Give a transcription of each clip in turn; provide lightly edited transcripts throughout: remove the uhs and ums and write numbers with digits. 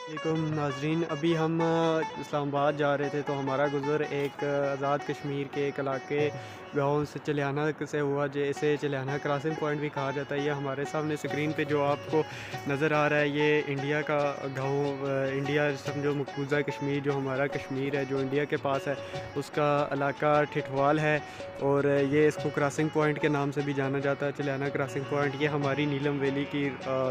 वालेकुम नाजरीन, अभी हम इस्लामाबाद जा रहे थे तो हमारा गुज़र एक आज़ाद कश्मीर के एक इलाके गाँव से चलियाना से हुआ, जैसे चलियाना क्रॉसिंग पॉइंट भी कहा जाता है। ये हमारे सामने स्क्रीन पे जो आपको नज़र आ रहा है ये इंडिया का गाँव, इंडिया समझो मकबूजा कश्मीर जो हमारा कश्मीर है जो इंडिया के पास है उसका इलाका ठिठवाल है। और ये इसको क्रॉसिंग पॉइंट के नाम से भी जाना जाता है, चलियाना क्रॉसिंग पॉइंट। ये हमारी नीलम वैली की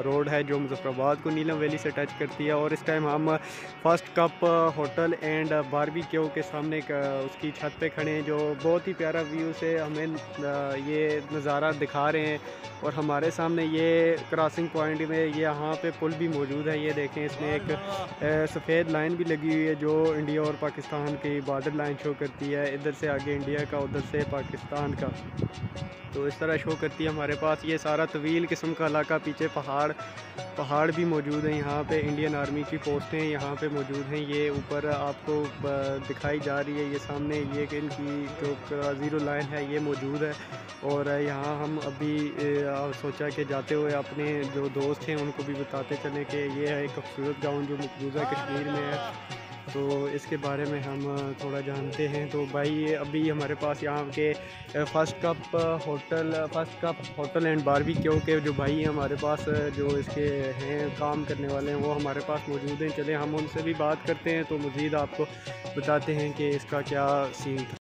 रोड है जो मुजफ्फराबाद को नीलम वैली से टच करती है। और इस टाइम हम first cup hotel and barbecue के सामने उसकी छत पे खड़े हैं जो बहुत ही प्यारा व्यू से हमें ये नज़ारा दिखा रहे हैं। और हमारे सामने ये क्रॉसिंग पॉइंट में ये यहाँ पे पुल भी मौजूद है। ये देखें, इसमें एक सफ़ेद लाइन भी लगी हुई है जो इंडिया और पाकिस्तान की बॉर्डर लाइन शो करती है। इधर से आगे इंडिया का, उधर से पाकिस्तान का, तो इस तरह शो करती है। हमारे पास ये सारा तवील किस्म का इलाका, पीछे पहाड़ भी मौजूद हैं। यहाँ पे इंडियन आर्मी की पोस्टें यहाँ पे मौजूद हैं। ये ऊपर आपको दिखाई जा रही है, ये सामने ये कि इनकी जो ज़ीरो लाइन है ये मौजूद है। और यहाँ हम अभी सोचा कि जाते हुए अपने जो दोस्त हैं उनको भी बताते चलें कि ये है एक खूबसूरत गाँव जो मकबूजा कश्मीर में है, तो इसके बारे में हम थोड़ा जानते हैं। तो भाई ये अभी हमारे पास यहाँ के first cup hotel and barbecue के जो भाई हैं हमारे पास, जो इसके हैं काम करने वाले हैं, वो हमारे पास मौजूद हैं। चलें हम उनसे भी बात करते हैं तो मज़ीद आपको बताते हैं कि इसका क्या सीन था।